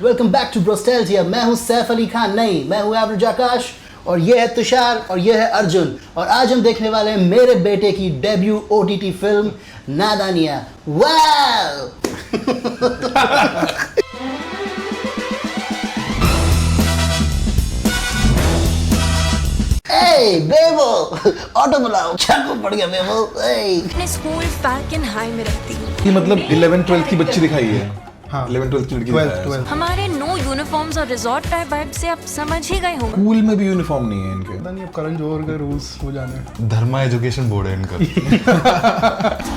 Welcome back to ब्रोस्टैल्जिया। मैं हूं सैफ अली खान, नहीं मैं हूं एवरेज आकाश, और ये है तुषार और ये है अर्जुन। और आज हम देखने वाले हैं मेरे बेटे की डेब्यू OTT फिल्म नादानिया। वाव ए बेबो, ऑटो बुलाओ, चाकू पड़ गया बेबो। मैं स्कूल फैल्कन हाई में रहती हूँ। कि मतलब 11-12 की बच्ची दिखाई है। हाँ 11-12 की लड़की दिखाई है। हमारे नो यूनिफॉर्म्स और रिजॉर्ट टाइप वाइब से आप समझ ही गए होंगे। स्कूल में भी यूनिफॉर्म नहीं है इनके। पता नहीं अब करण जौहर का रूल्स हो जाने। धर्मा एजुकेशन बोर्ड है इनका।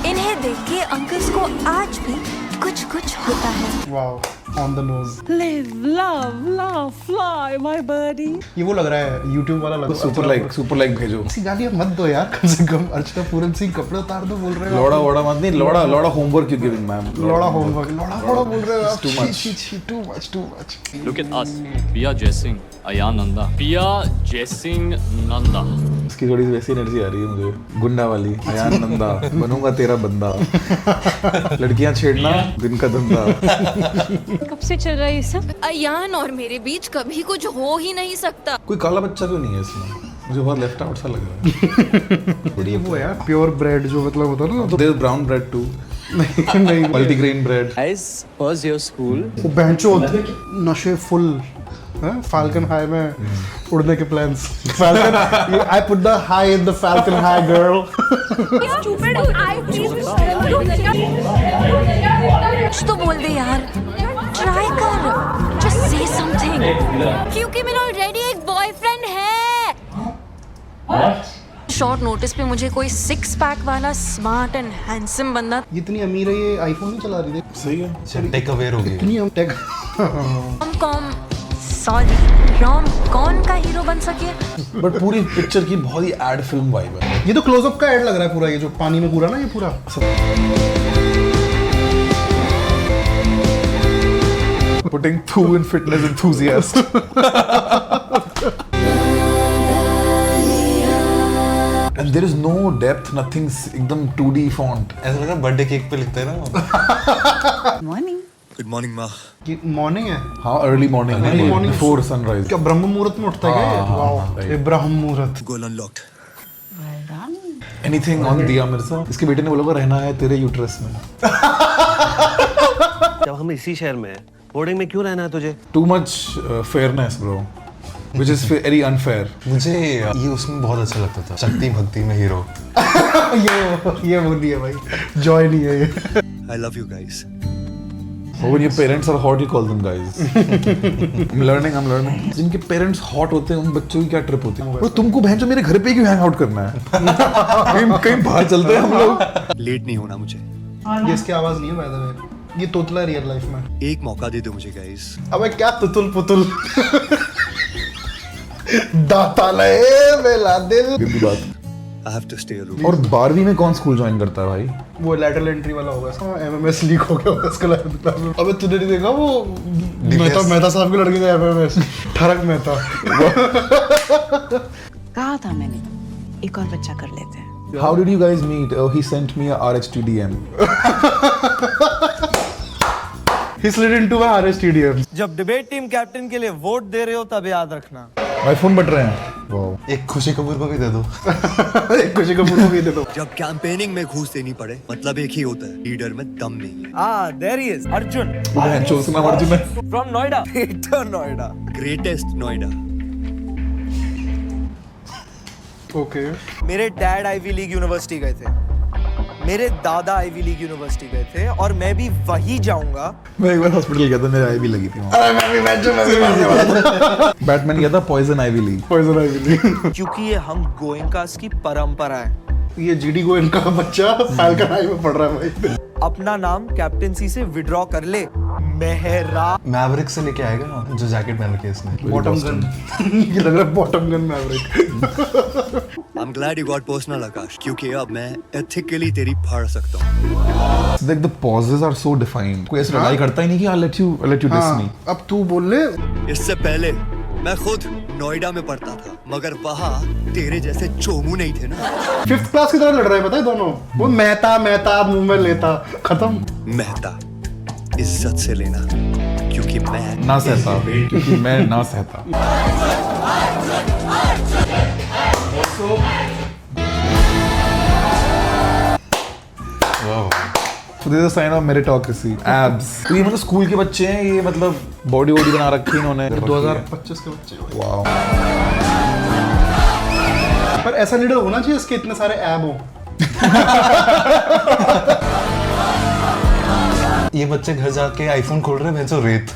इन्हें देख के अंकल्स को आज भी कुछ कुछ होता है। Wow, on the nose. Live, love, love, fly, my birdie. ये वो लग रहा है YouTube वाला लग रहा है। सुपर लाइक भेजो। ऐसी गालियां मत दो यार, कम से कम। अर्चना पूरन सिंह कपड़े उतार दो बोल रहे हो। लौड़ा मत नहीं, लौड़ा होमवर्क यू गिविंग मैम। लौड़ा होमवर्क, लौड़ा बोल रहे हो आप। Too much. Too much. Look at us. Pia Jaising, Ayan Nanda. Pia Jaising Nanda. इसकी थोड़ी सी वैसी एनर्जी आ रही है मुझे, गुंडा वाली। अयान नंदा बनूंगा तेरा बंदा। लड़कियां छेड़ना दिन का धंधा। कब से चल रहा है ये सब? अयान और मेरे बीच कभी कुछ हो ही नहीं सकता। कोई काला बच्चा क्यों नहीं है इसमें? मुझे बहुत लेफ्ट आउट सा लग रहा है। ये वो है यार प्योर ब्रेड जो मतलब होता है ना। तो देयर ब्राउन ब्रेड टू। नहीं multigrain bread. Guys, first year school. वो बेंचो नशे फुल फाल्कन हाई में उड़ने के plans. Falcon, I put the high in the falcon high girl. कुछ तो बोल दे यार, ट्राई कर, जस्ट से समथिंग। क्योंकि मेरा ऑलरेडी एक बॉयफ्रेंड है। शॉर्ट नोटिस पे मुझे कोई 6 पैक वाला स्मार्ट एंड हैंडसम बंदा। इतनी अमीर है ये, आईफोन नहीं चला रही थी। सही है। टेक अवेयर हो गई। इतनी हम टेक रॉम कौन का हीरो बन सके। बट पूरी पिक्चर की बहुत ही एड फिल्म वाइब है। ये तो क्लोजअप का ऐड लग रहा है पूरा, ये जो पानी में पूरा ना, ये पूरा Putting two in fitness enthusiast. And there is no depth, nothing, एकदम 2D font. ऐसा लग रहा है बर्थडे केक पे लिखते हैं ना। Morning. गुड मॉर्निंग माँ। कि मॉर्निंग है। हाँ early morning Early morning. Before sunrise. क्या ब्रह्म मुहूर्त में उठता है क्या ये? हाँ, वाओ, right. ये ब्रह्म मुहूर्त। गोल अनलॉक्ड। एनीथिंग ऑन दिया मिर्जा। इसके बेटे ने बोला को रहना है तेरे यूट्रस में। जब हम इसी शहर में हैं, बोर्डिंग में क्यों रहना है तुझे? Too much fairness bro, which is very unfair. मुझे ये उसमें बहुत अच्छा लगता था, शक्ति भक्ति में हीरो। ये वो नहीं है भाई, जॉय नहीं है ये। I love you guys. Oh, when your parents are hot, you call them guys. I'm learning. जिनके पेरेंट्स हॉट होते हैं उन बच्चों की क्या ट्रिप होती है? वो तुमको बहन जो मेरे घर पे क्यों हैंग आउट करना है? कहीं बाहर चलते हैं हम लोग। लेट नहीं होना मुझे। ये इसकी आवाज नहीं है बाय द वे, ये तोतला रियल लाइफ में। एक मौका दे दो मुझे गाइस। अबे क्या तुतुल पुतुल। दाता ले मेला दिल। गंदी बात। I have to stay a room. और 12वीं में कौन स्कूल ज्वाइन करता है भाई? वो लैटरल एंट्री वाला होगा इसका। MMS लीक हो गया होगा इसका लैटरल। अबे तूने नहीं देखा वो मेहता साहब के लड़के का MMS ठरक मेहता। कहा था मैंने, एक और बच्चा कर लेते हैं। How did you guys meet? Oh, he sent me a RHTDM. He slid into my RSTDM. जब डिबेट टीम कैप्टन के लिए वोट दे रहे हो तब याद रखना। आईफोन बट रहे हैं। वाओ। एक खुशी कपूर को भी दे दो। एक खुशी कपूर को भी दे दो। जब कैंपेनिंग में घूस देनी पड़े मतलब एक ही होता है, लीडर में दम नहीं है। देयर ही इज अर्जुन बहन चोद से नाम अर्जुन है। From Noida. Greater Noida. Greatest Noida. Okay. मेरे डैड आईवी लीग यूनिवर्सिटी गए थे, मेरे दादा आईवी लीग यूनिवर्सिटी गए थे, और मैं भी वही जाऊंगा। मैं एक बार हॉस्पिटल गया था, मेरे आईवी लगी थी वहाँ। अरे मैं भी बैटमैन गया था poison Ivy league. Poison Ivy league. क्योंकि ये हम गोयंकास की परंपरा है। ये जीडी गोयनका का बच्चा फाल्कन हाई में पढ़ रहा है भाई। अपना नाम कैप्टेंसी से विड्रॉ कर ले। मेहरा मैवरिक से लेके आएगा जो जैकेट पहन के इसने। Bottom gun. ये लग रहा है bottom gun Maverick. I am glad you got personal Akash, क्योंकि अब मैं एथिकली तेरी फाड़ सकता हूँ। Like the pauses are so defined. कोई ऐसे लड़ाई करता ही नहीं कि I'll let you diss me. अब तू बोल ले। इससे पहले मैं खुद नोएडा में पढ़ता था, मगर वहाँ तेरे जैसे चोमू नहीं थे ना। 5th क्लास की तरह लड़ रहे हैं, पता है दोनों। वो मेहता मुंह में लेता, खत्म। मेहता इज्जत से लेना, क्योंकि मैं ना सहता, क्योंकि मैं ना सहता। So this is a sign of meritocracy. Abs. तो ये मतलब स्कूल के बच्चे हैं, ये मतलब बॉडी बना रखी है इन्होंने। 2025 के बच्चे। वाओ। पर ऐसा लीडर होना चाहिए इसके इतने सारे ऐब हो। ये बच्चे घर जाके आईफोन खोल रहे हैं भैंसो रेत।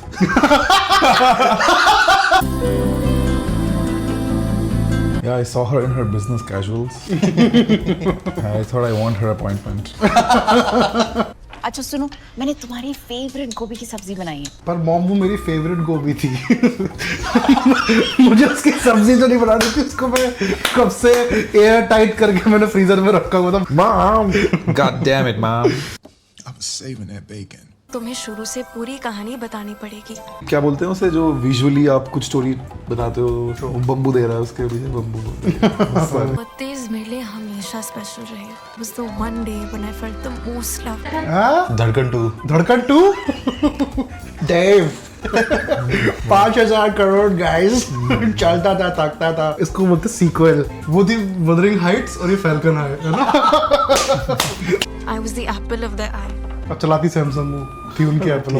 Yeah, I saw her in her business casuals. I thought I want her appointment. अच्छा सुनो, मैंने तुम्हारी फेवरेट गोभी की सब्जी बनाई है। पर मॉम वो मेरी फेवरेट गोभी थी। मुझे उसकी सब्जी तो नहीं बनानी थी, उसको मैं कब से एयर टाइट करके मैंने फ्रीजर में रखा हुआ था। Mom! God damn it, Mom. I was saving that bacon. तुम्हें शुरू से पूरी कहानी बतानी पड़ेगी। क्या बोलते हैं उसे जो विजुअली आप कुछ स्टोरी बताते हो? बम्बू दे रहा है उसके पीछे बम्बू। बत्तीस मेरे लिए हमेशा स्पेशल रहे। Was the one day when I felt the most love. धड़कन 2। धड़कन 2? Dave. 5,000 करोड़ गाइस चलता था, ताकता था। इसको बोलते सीक्वल। वो थी वुदरिंग हाइट्स और ये फैल्कन हाई, है ना? I was the apple of their eye. अब चलाती सैमसंग वो थी उनकी एप्पल।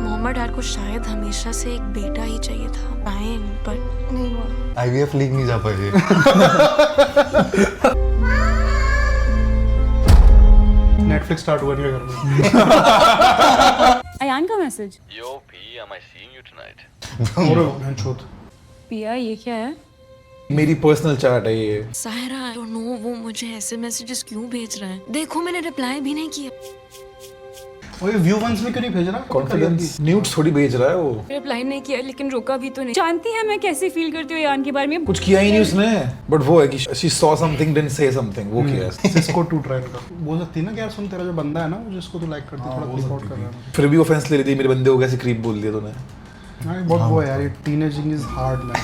मोहम्मद डैड को शायद हमेशा से एक बेटा ही चाहिए था, ट्राइंग बट नहीं हुआ। आईवीएफ लीग नहीं जा पाए। नेटफ्लिक्स स्टार्ट हुआ नहीं है घर में। अयान का message. Yo, P, am I seeing you tonight? और बहनचोद। पिया ये क्या है? मेरी पर्सनल चैट है ये। सायरा, I don't know वो मुझे ऐसे मैसेजेस क्यों भेज रहा है। देखो मैंने रिप्लाई भी नहीं किया। और ये व्यू वंस में क्यों नहीं भेज रहा? कॉन्फिडेंस न्यूड्स थोड़ी भेज रहा है वो। रिप्लाई नहीं किया लेकिन रोका भी तो नहीं। जानती है मैं कैसे फील करती हूँ अयान के बारे में। कुछ किया ही नहीं उसने, बट वो है कि she saw something, didn't say something, वो किया है। सिस्को 2 ट्राई का। बोल सकती है ना कि यार सुन, तेरा जो बंदा है ना जिसको तू लाइक करती है थोड़ा सपोर्ट कर रहा है। फिर भी ऑफेंस ले रही थी, मेरे बंदे को कैसे क्रीप बोल दिया तूने। हाँ बहुत वो है यार, ये टीनेजिंग इज हार्ड मैन।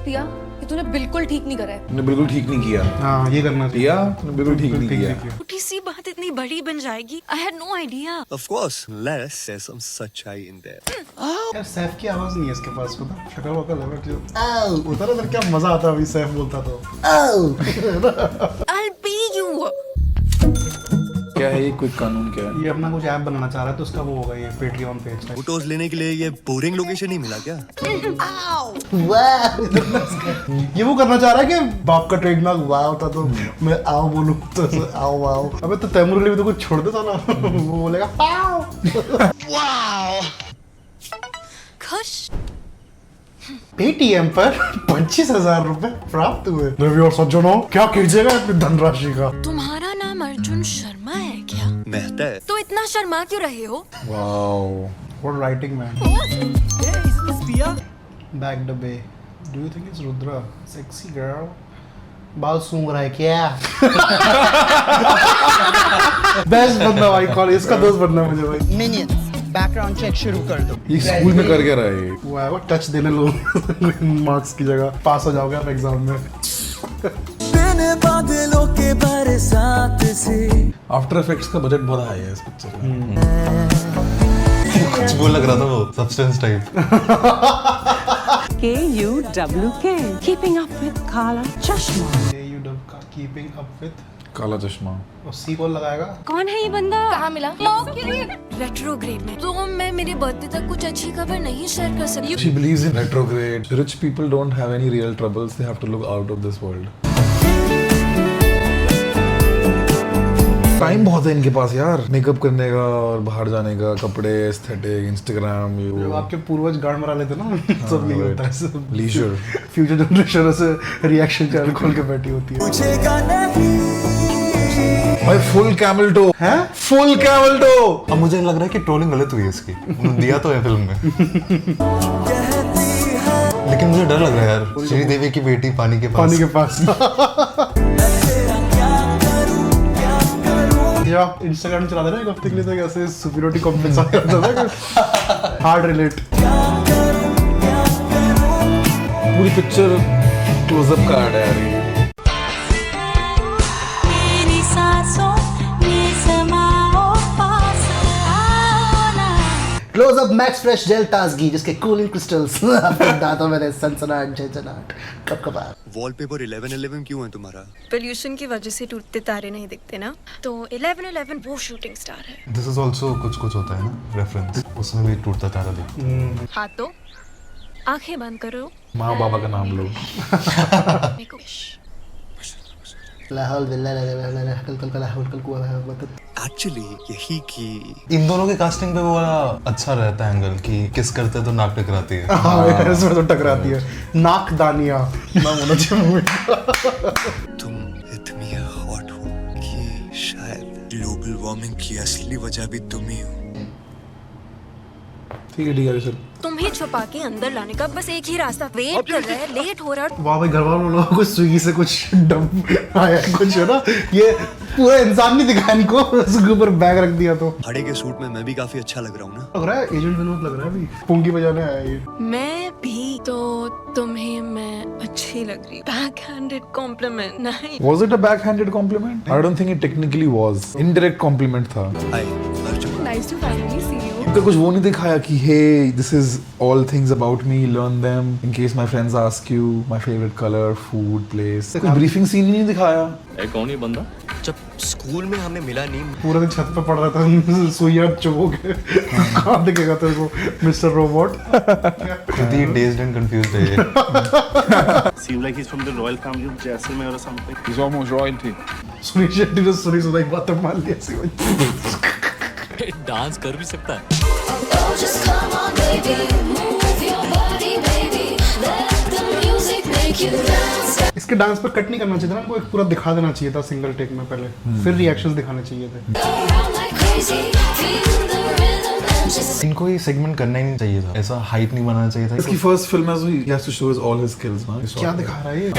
पिया ये तूने बिल्कुल ठीक नहीं करा है। तूने बिल्कुल ठीक नहीं किया। हाँ ये करना चाहिए। पिया तूने बिल्कुल ठीक नहीं किया। छोटी सी बात इतनी बड़ी बन जाएगी। I had no idea. Of course, let's say some सच्चाई in there. यार सैफ की आवाज नहीं है इसके पास, पता शक्ल वकल है जो उधर उधर क्या मजा आता अभी सैफ बोलता तो। I'll pay you. क्या है ये क्विक कानून क्या है? ये अपना कुछ ऐप बनाना चाह रहा है तो उसका वो होगा ये पेट्रियन पेज का। फोटोज लेने के लिए ये बोरिंग लोकेशन ही मिला क्या? ये वो करना चाह रहा है कि बाप का ट्रेडमार्क वाह होता तो मैं आओ बोलूं तो आओ वाओ। अबे तो तैमूर भी तो कुछ छोड़ दे साला। वो बोलेगा पाओ। वाओ। खुश। पेटीएम पर 25,000 रुपए प्राप्त हुए। रविवार सज्जनों क्या कीजिएगा अपनी धनराशि का? तुम्हारा नाम अर्जुन शर्मा है क्या? मेहता है। तो इतना शर्मा क्यों रहे हो? Wow, what writing man. Back the bay. Do you think it's Rudra? Sexy girl. बाल सूंघ रहा है क्या? बेस्ट बंदा भाई, कॉल इसका दोस्त बनना मुझे भाई। मिनियंस बैकग्राउंड चेक शुरू कर दो। ये स्कूल में कर क्या रहा है? वो है वो टच देने लोग मार्क्स की जगह पास हो जाओगे आप एग्जाम में। बादलों के बरसात से। आफ्टर इफेक्ट्स का बजट बहुत हाई है इस पिक्चर में। कुछ वो लग रहा था वो substance type. KUWK keeping up with Kala Chashma। Keeping up with काला चश्मा। और सी कौन लगाएगा? कौन है ये बंदा? कहाँ मिला? रेट्रोग्रेड में। तो मैं मेरे बर्थडे तक कुछ अच्छी खबर नहीं शेयर कर सकती। She believes in retrograde. Rich people don't have any real troubles. They have to look out of this world. Time बहुत है इनके पास यार, मेकअप करने का और बाहर जाने का, कपड़े, एस्थेटिक, इंस्टाग्राम, ये जो वो। आपके पूर्वज गांड मरा लेते ना सब नहीं होता है सब। लीजर। फ्यूचर जनरेशन से रिएक्शन चैनल खोल के बैठी होती है। भाई फुल कैमल टो हैं? Full camel toe. अब मुझे लग रहा है कि ट्रोलिंग गलत हुई है इसकी। उन्होंने दिया तो है फिल्म में। लेकिन मुझे डर लग रहा है यार, श्रीदेवी की बेटी पानी के पास। आप इंस्टाग्राम चला दे रहे हैं एक हफ्ते के लिए तो कैसे सुपीरियरिटी कॉम्प्लेक्स आ जाता है। Hard relate. पूरी पिक्चर क्लोजअप का ऐड है यार ये। Closeup max fresh gel ताजगी जिसके कूलिंग क्रिस्टल्स आपके दांतों में सनसनाहट झंझनाहट कपकपाहट। वॉलपेपर 1111 क्यों है तुम्हारा? पोल्यूशन की वजह से टूटते तारे नहीं दिखते ना, तो 1111 वो शूटिंग स्टार है। दिस इज ऑल्सो कुछ कुछ होता है ना रेफरेंस, उसमें भी टूटता तारा दिखता। हाँ तो आंखें बंद करो, माँ बाबा का नाम लो। एक्चुअली यही कि इन दोनों के कास्टिंग पे वो वाला अच्छा रहता है एंगल कि किस करते तो नाक टकराती है। हाँ इसमें तो टकराती है नाक दानिया नाम होना चाहिए। तुम इतनी हॉट हो कि शायद ग्लोबल वार्मिंग की असली वजह भी तुम ही हो। ठीक है सर। तुम ही छुपा के अंदर लाने का बस एक ही रास्ता, वेट कर रहे हैं, लेट हो रहा है। वाह भाई घर वालों लोगों को स्विगी से कुछ डम आया कुछ है ना, ये पूरा इंसान नहीं दिखा इनको, उसके ऊपर बैग रख दिया। तो हड़े के सूट में मैं भी काफी अच्छा लग रहा हूँ ना। लग रहा है एजेंट विनोद लग रहा है अभी पुंगी बजाने आया ये। मैं भी तो तुम्हें मैं अच्छी लग रही। बैकहैंडेड कॉम्प्लीमेंट नहीं। Was it a backhanded compliment? I don't think it technically was. Indirect compliment था। हाय Arjun. Nice to finally see you. तो कुछ वो नहीं दिखाया कि hey this is all things about me, learn them in case my friends ask you my favorite color, food, place। कुछ briefing scene ही नहीं दिखाया। है कौन ये बंदा? जब स्कूल में हमें मिला नहीं, पूरा दिन छत पे पड़ रहा था सुइया चुभो के। कहाँ दिखेगा तेरे को मिस्टर रोबोट? खुद ही dazed and confused है ये। Seems like he's from the royal family of Jaisalmer or something. He's almost royalty. Sunil Shetty ने सुनी सुनाई बातें मान लिया। डांस कर भी सकता है। इसके डांस पर कट नहीं करना चाहिए था ना, हमको एक पूरा दिखा देना चाहिए था सिंगल टेक में पहले, फिर रिएक्शंस दिखाने चाहिए थे। इनको ये सेगमेंट करना ही नहीं चाहिए था, ऐसा हाइप नहीं बनाना चाहिए था। इसकी फर्स्ट फिल्म है so he has to show his all his skills ना। क्या दिखा रहा है ये?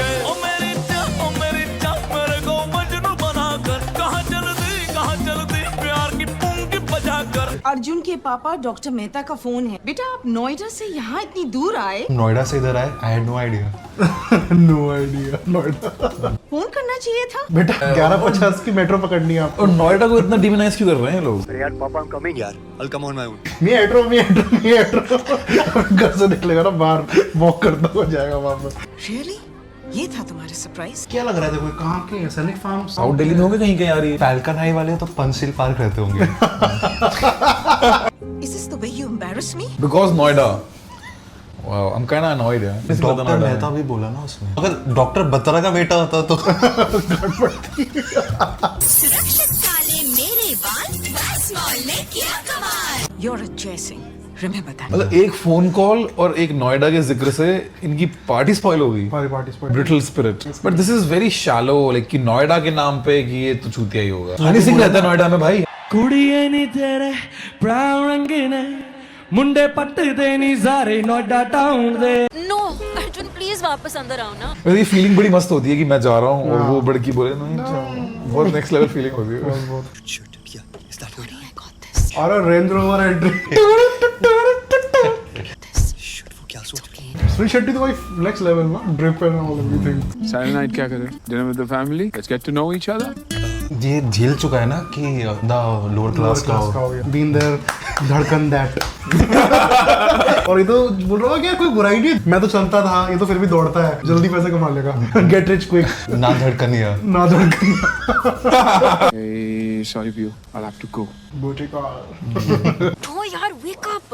अर्जुन के पापा डॉक्टर मेहता का फोन है। बेटा आप नोएडा से यहाँ इतनी दूर आए? नोएडा से इधर आए, I had no idea. No idea Noida. Phone करना चाहिए था। बेटा 11:50 की मेट्रो पकड़नी है आपको। और नोएडा को इतना डिमोनाइज क्यों कर रहे हैं लोग? यार पापा I'm coming यार, I'll come on my own। Metro घर से निकलेगा ना बाहर, वॉक करता हुआ जाएगा वहां पे। Really? ये था तुम्हारे सरप्राइज? क्या लग रहा है? देखो कहाँ के सैनिक फार्म साउथ दिल्ली में होंगे कहीं कहीं यार ये। फैल्कन हाई वाले तो पंचशील पार्क रहते होंगे। Is this the way you embarrass me? Because Noida। Wow, I'm kind of annoyed यार। डॉक्टर मेहता भी बोला ना उसने। अगर डॉक्टर बत्रा का बेटा होता तो। सुरक्षित काले मेरे बाल, Wax Mall ने किया कमाल। You're a Jaising. Remember that. मतलब एक फोन कॉल और एक नोएडा के जिक्र से इनकी पार्टी स्पॉइल हो गई। Party spoil. Brittle spirit. But this is very shallow, like कि नोएडा के नाम पे कि ये तो चूतिया ही होगा। हनी सिंह रहता है नोएडा में भाई। कुड़िए नी तेरे ब्राउन रंग ने मुंडे पट्टे दे नी सारे नोएडा टाउन दे। नो अर्जुन प्लीज वापस अंदर आओ ना। मेरी फीलिंग बड़ी मस्त होती है कि मैं जा रहा हूँ और वो बड़की बोले नहीं बहुत नेक्स्ट लेवल फीलिंग होती है। और range rover entry. Sunil Shetty तो भाई नेक्स्ट लेवल ना, drip and all everything. Saturday night क्या करें? Dinner with the family? Let's get to know each other. ये झेल चुका है ना कि द लोअर क्लास का हो। बीन देयर, धड़कन दैट। और ये तो बोल रहा है कि कोई बुराई नहीं, मैं तो चलता था, ये तो फिर भी दौड़ता है, जल्दी पैसे कमा लेगा। Get rich quick. ना धड़कनिया। ना धड़कनिया। Hey, sorry Pio, I'll have to go. बूटी का। तो यार वेक अप।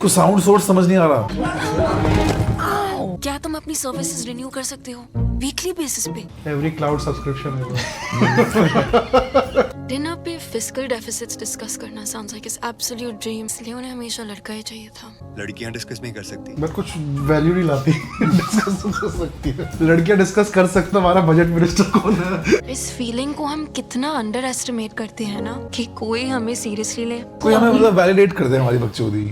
कुछ साउंड सोर्स समझ नहीं आ रहा। क्या तुम अपनी सर्विसेज रिन्यू कर सकते हो वीकली बेसिस पे? एवरी क्लाउड सब्सक्रिप्शन है। डिनर पे फिस्कल डेफिसिट्स डिस्कस करना sounds like it's absolute dream. इसलिए उन्हें हमेशा लड़का ही चाहिए था। लड़कियां डिस्कस नहीं कर सकती। बट कुछ वैल्यू नहीं लाती। डिस्कस कर सकती है लड़कियां, डिस्कस कर सकते। हमारा बजट मिनिस्टर कौन है? इस फीलिंग को हम कितना अंडर एस्टिमेट करते हैं ना, कि कोई हमें सीरियसली ले, कोई हमें मतलब वैलिडेट कर दे हमारी बकचोदी।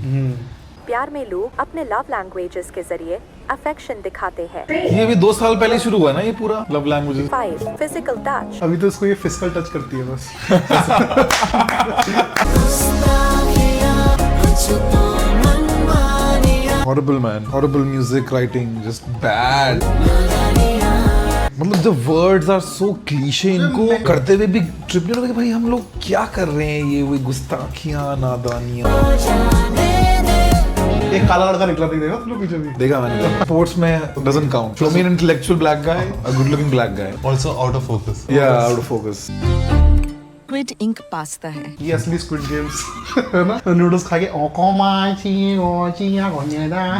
प्यार में लोग अपने लव लैंग्वेजेस के जरिए अफेक्शन दिखाते हैं। ये भी 2 साल पहले शुरू हुआ ना ये पूरा लव लैंग्वेजेस। 5 physical touch. अभी तो इसको ये फिजिकल टच करती है बस। Horrible man, horrible music writing, just bad. मतलब the words are so cliche, इनको करते हुए भी ट्रिप नहीं होता कि भाई हम लोग क्या कर रहे हैं, ये वही गुस्ताखियां, नादानियां। एक काला लड़का निकला था, देखा तुम लोग पीछे भी? देखा मैंने। स्पोर्ट्स में doesn't count. Show me an intellectual black guy, a good looking black guy. Also out of focus. Yeah, out of focus. Squid ink pasta है। ये असली स्क्विड गेम्स है ना? नूडल्स खा के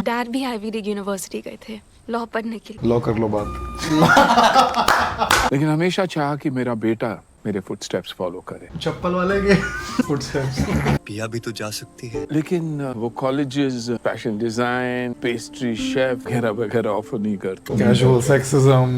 डैड भी आईवी लीग यूनिवर्सिटी गए थे लॉ पढ़ने के लिए। लॉ कर लो बात। लेकिन हमेशा चाहा कि मेरा बेटा मेरे फुटस्टेप्स फॉलो करे। चप्पल वाले के फुटस्टेप्स। पिया भी तो जा सकती है। लेकिन वो colleges fashion design, pastry chef वगैरह वगैरह ऑफर नहीं करते। Casual sexism.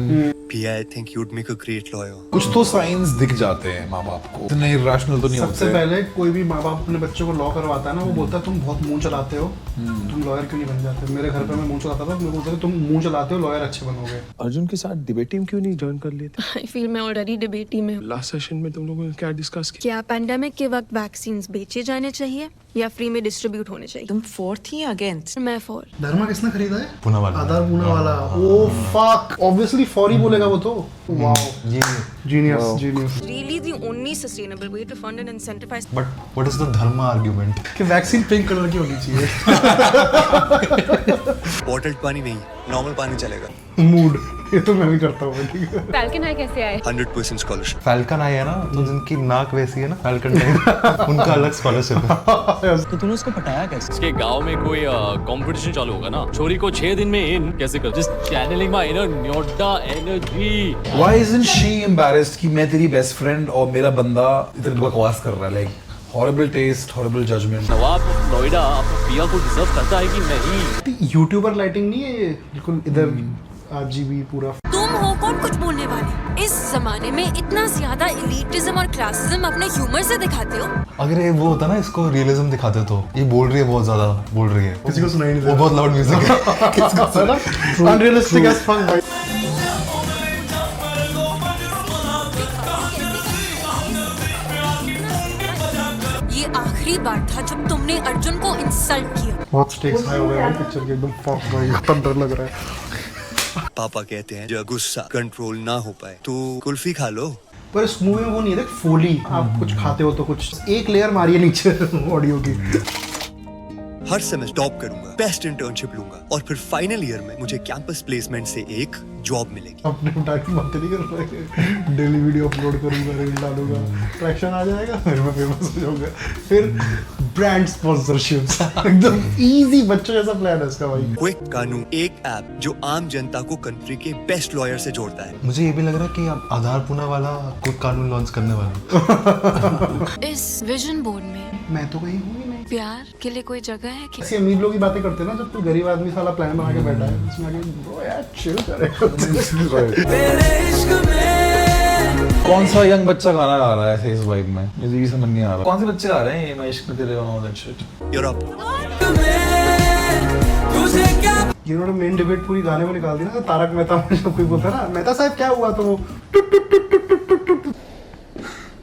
पिया, I think you'd make a great lawyer. कुछ तो साइंस दिख जाते हैं माँ बाप को, इतने इरेशनल तो नहीं होते। सबसे पहले कोई भी माँ बाप अपने बच्चों को लॉ करवाता है ना, वो बोलता है तुम बहुत मुंह चलाते हो, तुम लॉयर क्यों नहीं बन जाते। मेरे घर पे मैं मुंह चलाता था, मेरे को बोलते थे तुम मुंह चलाते हो, लॉयर अच्छे बनोगे। अर्जुन के साथ डिबेट टीम क्यों नहीं ज्वाइन कर लेते? आई फील मैं ऑलरेडी डिबेट टीम में हूँ। लास्ट सेशन में तुम लोगों ने क्या डिस्कस किया? क्या पेंडेमिक के वक्त वैक्सीन बेचे जाने चाहिए या फ्री में डिस्ट्रीब्यूट होने चाहिए? तुम फोर्थ ही अगेंस्ट? मैं फॉर। धर्मा किसने खरीदा है? पुणे वाला। आधार पुणे वाला। Oh fuck, obviously for he बोलेगा वो तो। Wow, genius genius. Really the only sustainable way to fund and incentivize. But what is the dharma argument? कि वैक्सीन पिंक कलर की होनी चाहिए। बॉटल्ड पानी नहीं, नॉर्मल पानी चलेगा। मूड, ये तो मैं भी करता हूँ। ठीक है। फैल्कन आई कैसे आए? 100% स्कॉलरशिप। फैल्कन आई है ना, तो जिनकी नाक वैसी है ना फैल्कन टाइप, उनका अलग स्कॉलरशिप है। तो तूने उसको पटाया कैसे? इसके गांव में कोई कंपटीशन चालू होगा ना, छोरी को 6 दिन में इन कैसे कर? Just channeling my inner Nyota energy. Why isn't she embarrassed कि मैं तेरी बेस्ट फ्रेंड और मेरा बंदा इतनी बकवास कर रहा है? Like horrible taste, horrible judgment. नवाब नोएडा अपने पिया को डिजर्व करता है कि नहीं? यूट्यूबर लाइटिंग नहीं है ये, बिल्कुल इधर आरजीबी पूरा। तुम हो कौन कुछ बोलने वाले? इस जमाने में इतना ज्यादा एलिटिज्म और क्लासिज्म अपने ह्यूमर से दिखाते हो। अगर ये वो होता ना, इसको रियलिज्म दिखाते तो ये बोल रही है, बहुत ज्यादा बोल रही है, किसी को सुनाई नहीं वो बहुत लाउड म्यूजिक है। किसको सुना? अनरियलिस्टिक एज फक भाई। ये आखिरी बार था जब तुमने अर्जुन को इंसल्ट किया। बहुत स्टेक्स हाई हो गए भाई पिक्चर के, एकदम फक भाई, खतरनाक डर लग रहा है। पापा कहते हैं जब गुस्सा कंट्रोल ना हो पाए तो कुल्फी खा लो। पर इस मूवी में वो नहीं है देख, फोली आप कुछ खाते हो तो कुछ एक लेयर मारिए नीचे ऑडियो की। हर सेमेस्टर टॉप करूंगा, बेस्ट इंटर्नशिप लूंगा और फिर फाइनल ईयर में मुझे कैंपस प्लेसमेंट से एक जॉब मिलेगी। अपने उठा की बातें नहीं कर रहे, डेली वीडियो अपलोड करूंगा, रील डालूंगा, ट्रैक्शन आ जाएगा, फिर मैं फेमस हो जाऊंगा, फिर ब्रांड स्पॉन्सरशिप्स। एकदम इजी बच्चों जैसा प्लान है इसका भाई। क्विक कानून, एक ऐप जो आम जनता को कंट्री के बेस्ट लॉयर से जोड़ता है। मुझे ये भी लग रहा है कि अब आधार पुणे वाला कोई कानून लॉन्च करने वाला। इस विजन बोर्ड में मैं तो कहीं हूँ ही नहीं। प्यार के लिए कोई जगह है क्या? ऐसे अमीर लोग की बातें करते हैं ना, जब तू गरीब आदमी साला प्लान बना के बैठा है, उसमें आके ब्रो यार चिल करे। कौन सा यंग बच्चा गाना गा रहा है ऐसे इस वाइब में? मुझे भी समझ नहीं आ रहा। कौन से बच्चे गा रहे हैं ये मैं इश्क में तेरे ऑल दैट शिट? यूरोप। इन्होंने मेन डिबेट पूरी गाने में निकाल दी ना, तारक मेहता में जब कोई बोलता है ना मेहता साहब क्या हुआ, तो वो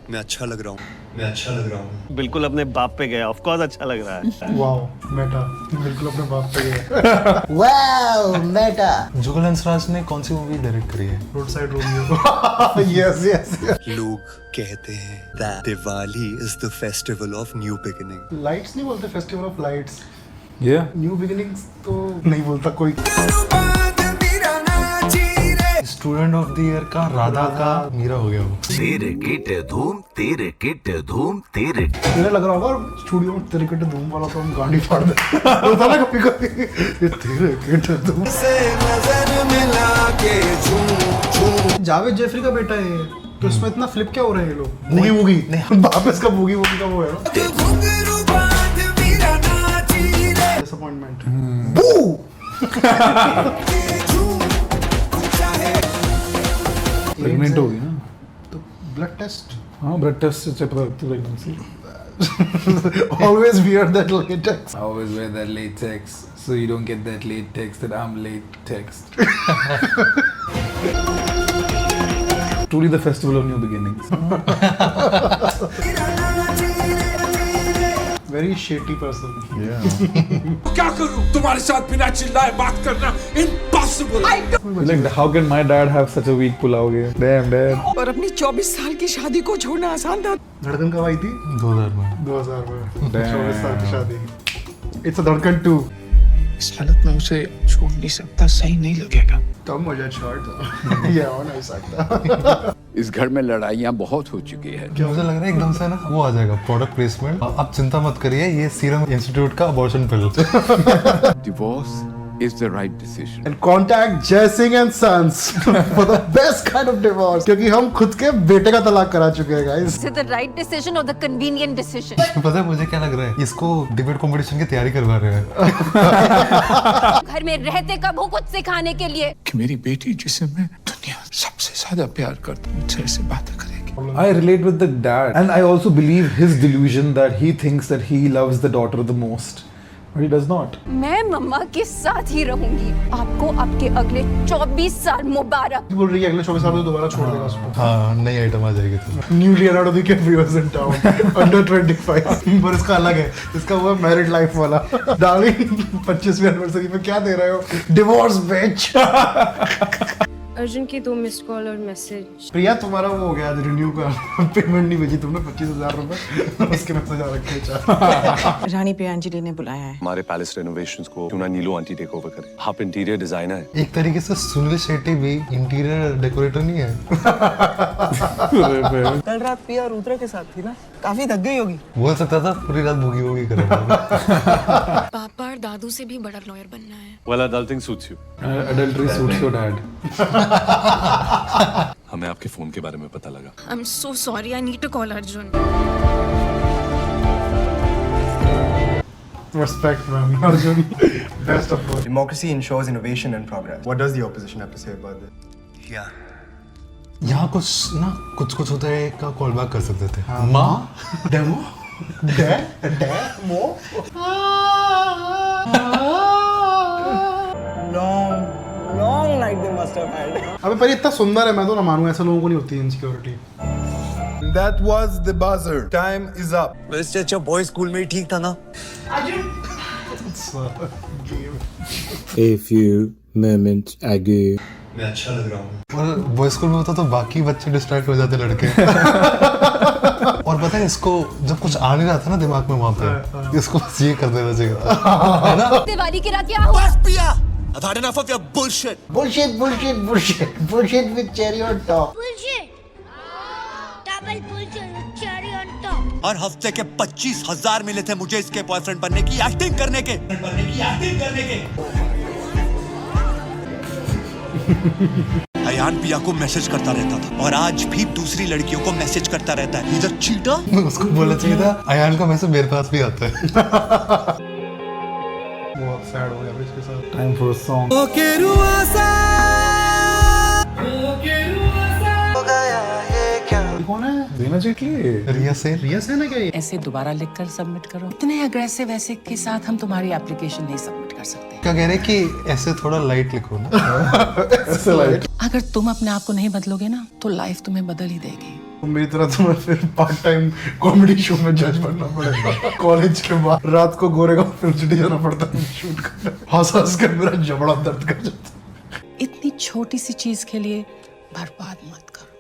मैं अच्छा लग रहा हूँ, मैं अच्छा लग रहा हूँ। बिल्कुल अपने बाप पे गया, ऑफ कोर्स अच्छा लग रहा है। वाओ मेटा, बिल्कुल अपने बाप पे गया। Wow Meta. जुगल हंसराज ने कौन सी मूवी डायरेक्ट करी है? Road side Romeo. Yes yes. लोग कहते हैं that Diwali is the festival of new beginning। Lights नहीं बोलते, festival of lights. Yeah। New beginnings तो नहीं बोलता कोई। स्टूडेंट ऑफ द ईयर का राधा का मीरा हो गया वो। तेरे किट धूम, तेरे किट धूम, तेरे। मुझे लग रहा होगा स्टूडियो में तेरे किट धूम वाला तो हम गाड़ी फाड़ दे। होता ना कभी कभी, ये तेरे किट धूम से नजर मिला के झूम झूम। जावेद जाफरी का बेटा है ये, तो इसमें इतना फ्लिप क्या हो रहे हैं ये लोग? बूगी वूगी बाप इसका बूगी वूगी का वो है। डिसअपॉइंटमेंट। बू। प्रेग्नेंट होगी ना तो ब्लड टेस्ट। हाँ ब्लड टेस्ट से पता लगती है pregnancy. Always wear that latex. Always wear that latex so you don't get that late text that I'm late text. Truly the festival of new beginnings. Very shady person. क्या करूं तुम्हारे साथ बिना चिल्लाए बात करना impossible. Like, how can my dad have such a weak pulao game? Damn, dad. और अपनी 24 साल की शादी को छोड़ना आसान था। धड़कन कब आई थी? 2000 में। 2000 में 24 साल की शादी। It's a धड़कन 2. इस हालत में उसे छोड़ नहीं सकता, सही नहीं लगेगा। कम हो जाए शॉर्ट। ये हो नहीं सकता। इस घर में लड़ाइयाँ बहुत हो चुकी है। मुझे लग रहा है एकदम से ना वो आ जाएगा प्रोडक्ट प्लेसमेंट। आप चिंता मत करिए, ये सीरम इंस्टीट्यूट का abortion pill. Divorce is the right decision. And contact Jai Singh and Sons for the best kind of divorce. क्योंकि हम खुद के बेटे का तलाक करा चुके हैं guys. Is it the right decision or the convenient decision? पता है मुझे क्या लग रहा है, इसको डिबेट कंपटीशन की तैयारी करवा रहे हैं। घर में रहते कब हो कुछ सिखाने के लिए? कि मेरी बेटी जिसे मैं दुनिया सबसे ज्यादा प्यार करता हूँ, मुझसे ऐसे बातें करेगी। I relate with the dad, and I also believe his delusion that he thinks that he loves the daughter the most, but he does not. मैं मम्मा के साथ ही रहूंगी। आपको आपके अगले 24 साल मुबारक। बोल रही है अगले 24 साल में दोबारा छोड़ देगा उसको। हाँ, नई आइटम आ जाएगी तो। New Leonardo DiCaprio is in town. Under 25. पर इसका अलग है। इसका वो है मैरिड लाइफ वाला। डार्लिंग 25वीं एनिवर्सरी में क्या दे रहे हो? डिवोर्स बिच। अर्जुन की 2 मिस्ड कॉल और मैसेज। प्रिया तुम्हारा वो हो गया आज रिन्यू का पेमेंट नहीं भेजी तुमने 25,000 रुपए उसके मैसेज आ रखे हैं। रानी प्रियांजलि ने बुलाया है। हमारे पैलेस रेनोवेशंस को क्यों ना नीलू आंटी टेक ओवर करे। आप इंटीरियर डिजाइनर है। एक तरीके से सुनील शेट्टी भी इंटीरियर डेकोरेटर नहीं है। कल रात प्रिया रुद्र के साथ थी ना, काफी थक गई होगी। बोल सकता था पूरी रात भूगी भूगी करे। पापा और दादू से भी बड़ा लॉयर बनना है। Well, adulting suits you. Adultery suits your dad. हमें आपके फोन के बारे में पता लगा। I'm so sorry. I need to call Arjun. Respect man, Arjun. Best of both. Democracy ensures innovation and progress. What does the opposition have to say about this? Yeah. यहाँ कुछ कुछ होता है का कॉल बैक कर सकते थे। माँ demo demo Long night they must have had. अबे पर इतना सुंदर है, मैं तो ना मानूं, ऐसे लोगों को नहीं होती insecurity. That was the buzzer. Time is up. वैसे अच्छा बॉय स्कूल में ही ठीक था ना? A few moments ago. मैं अच्छा लग रहा हूँ। और बॉय स्कूल में होता तो बाकी बच्चे डिस्ट्रैक्ट हो जाते लड़के। और पता है इसको जब कुछ आ नहीं रहा था ना दिमाग में वहाँ पे, इसको बस ये कर देना चाहिए था, है ना? दिवाली की रात यहाँ हुआ। I've had enough of your bullshit. Bullshit with cherry on top. Bullshit. Double bullshit with cherry on top. हर हफ्ते के 25,000 मिले थे मुझे इसके बॉयफ्रेंड बनने की एक्टिंग करने के। अयान पिया को मैसेज करता रहता था और आज भी दूसरी लड़कियों को मैसेज करता रहता है। इधर चीटा। उसको बोलना चाहिए था अयान का मैसेज मेरे पास भी आता है। बहुत सैड हो गया इसके साथ। Time for a song. कौन है? रीना जेटली। रिया सेन है क्या ये? ऐसे दोबारा लिखकर सबमिट करो। इतने अग्रेसिव ऐसे के साथ हम तुम्हारी एप्लीकेशन नहीं सबमिट कर सकते। क्या कह रहे हैं कि ऐसे थोड़ा लाइट लिखो ना। ऐसे लाइट। अगर तुम अपने आप को नहीं बदलोगे ना तो लाइफ तुम्हें बदल ही देगी। मेरी तरह तुम्हें फिर पार्ट टाइम कॉमेडी शो में जज बनना पड़ेगा। कॉलेज के बाद रात को गोरेगांव फिल्म सिटी जाना पड़ता है शूट करने। हंस कर मेरा जबड़ा दर्द कर जाता। इतनी छोटी सी चीज के लिए बर्बाद मत करो।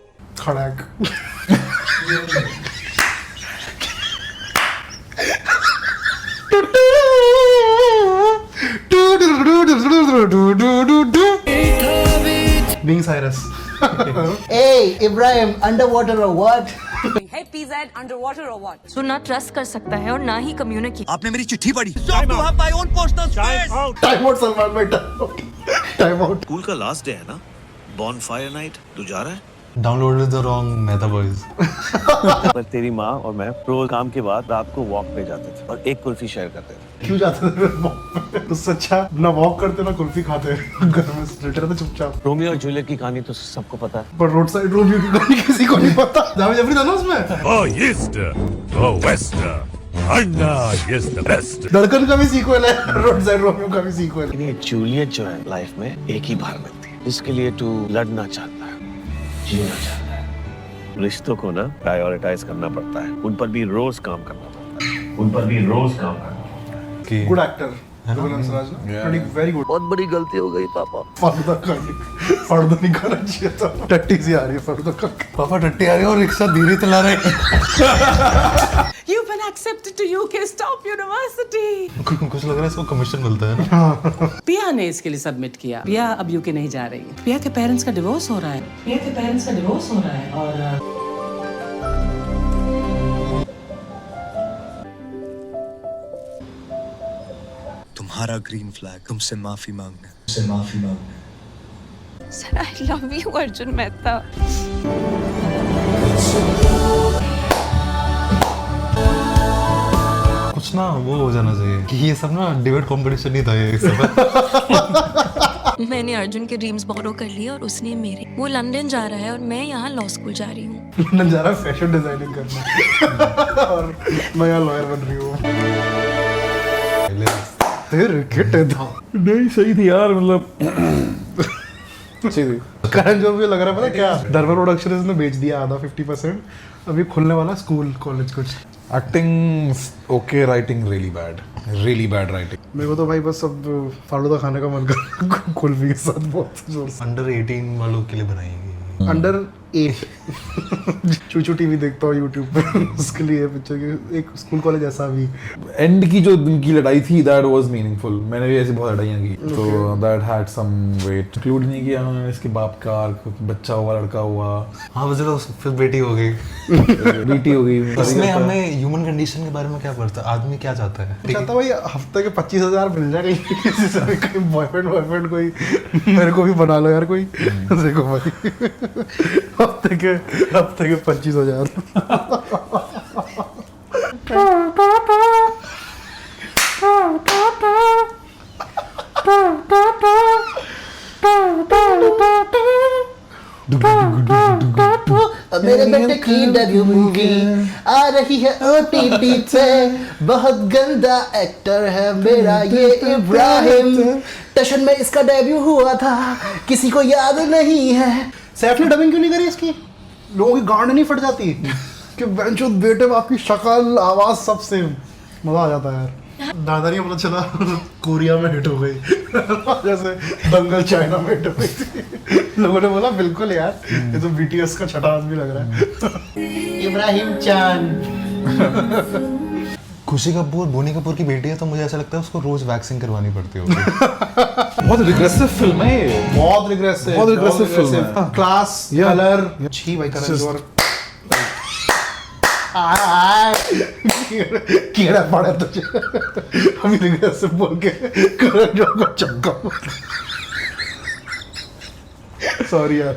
खड़ाक। Being Cyrus. Hey, Ibrahim, underwater or what? Hey PZ, underwater or what? तो ना ट्रस्ट कर सकता है और ना ही कम्युनिकेट। आपने मेरी चिट्ठी पढ़ी? Stop to have my own personal space. Time out Salman भाई, time out. स्कूल का लास्ट डे है ना, बॉनफायर नाइट, तू जा रहा है? Downloaded the wrong Meta boys. पर तेरी माँ और मैं रोज काम के बाद रात को वॉक पे जाते थे और एक कुल्फी शेयर करते थे। क्यों जाते थे वॉक पे? उससे अच्छा ना वॉक करते ना कुल्फी खाते घर में लेटे रहते चुपचाप। रोमियो और जूलियट की कहानी तो सबको पता है, पर रोड साइड रोमियो की कहानी किसी को नहीं पता। जावेद जाफरी था ना उसमें। Oh yes, West. Anna is the best. धड़कन का भी सीक्वल है, रोड साइड रोमियो का भी सीक्वल है। ये जूलियट जो है लाइफ में एक ही बार मिलती है, जिसके लिए तू लड़ना चाहता है, जीना चाहता है। रिश्तों को ना प्रायोरिटाइज करना पड़ता है, उन पर भी रोज काम करना पड़ता है। उन पर भी रोज काम करना। गुड एक्टर हंसराज ना, वेरी गुड। बहुत बड़ी गलती हो गई पापा। पर्दा नहीं करना चाहिए था। टट्टी सी आ रही है पर्दा का। पापा टट्टी आ रही है और रिक्शा धीरे चला रहे हैं। You've been accepted to UK Top University. कुछ लग रहा है इसको कमीशन मिलता है ना। पिया ने इसके लिए सबमिट किया। पिया अब यूके नहीं जा रही है। पिया के पेरेंट्स का डिवोर्स हो रहा है। और तुम्हारा ग्रीन फ्लैग, तुमसे माफी मांगना। Sir I love you Arjun Mehta. कुछ ना वो हो जाना चाहिए कि ये सब ना डिबेट कंपटीशन नहीं था ये सब। मैंने अर्जुन के ड्रीम्स बोरो कर लिए और उसने मेरे। वो लंदन जा रहा है और मैं यहाँ लॉ स्कूल जा रही हूँ। लंदन जा रहा है फैशन डिजाइनिंग करना और मैं यहाँ लॉयर बन रही हूँ। नहीं सही थी यार, मतलब सही थी। करण जो भी लग रहा है पता है क्या, धर्मा प्रोडक्शंस ने बेच दिया आधा 50%। अभी खुलने वाला स्कूल कॉलेज कुछ। Acting okay, writing really bad writing. मेरे को तो भाई बस अब फालूदा खाने का मन कर कुल्फी के साथ बहुत जोर से। अंडर 18 वालों के लिए बनाएंगे। अंडर 8 चूचू टीवी देखता हूँ यूट्यूब पे, उसके लिए पिक्चर की एक स्कूल कॉलेज ऐसा भी। एंड की जो इनकी लड़ाई थी दैट वाज मीनिंगफुल। मैंने भी ऐसी बहुत लड़ाइयाँ की, तो that had some weight. Include नहीं किया उन्होंने इसके बाप का आर्क, बच्चा हुआ, लड़का हुआ। हाँ बस फिर बेटी हो गई। इसमें हमें ह्यूमन कंडीशन के बारे में क्या पता, आदमी क्या चाहता है? चाहता भाई हफ्ते के 25,000 मिल जाए किसी से भी, कोई बॉयफ्रेंड कोई मेरे को भी बना लो यार कोई। देखो भाई हफ्ते के 25,000। मेरे बेटे की डेब्यू मूवी आ रही है OTT पे। बहुत गंदा एक्टर है मेरा ये इब्राहिम। टशन में इसका डेब्यू हुआ था, किसी को याद नहीं है। सैफ ने डबिंग क्यों नहीं करी इसकी? लोगों की गांड नहीं फट जाती कि बेंचो बेटे बाप की शक्ल आवाज सब सेम। मजा आ जाता है यार। दादा नहीं पता चला कोरिया में हिट हो गई जैसे दंगल चाइना में हिट हो गई थी। लोगों ने बोला बिल्कुल यार ये तो BTS का छठा आदमी लग रहा है। इब्राहिम चांद। खुशी कपूर बोनी कपूर की बेटी है, तो मुझे ऐसा लगता है उसको रोज वैक्सिंग करवानी पड़ती होगी। बहुत रिग्रेसिव फिल्म है ये। बहुत रिग्रेसिव फिल्म है। क्लास कलर छी भाई करण जोहर कीड़ा पड़ा तुझे अभी रिग्रेसिव बोल के करण जोहर को चक्का। सॉरी यार।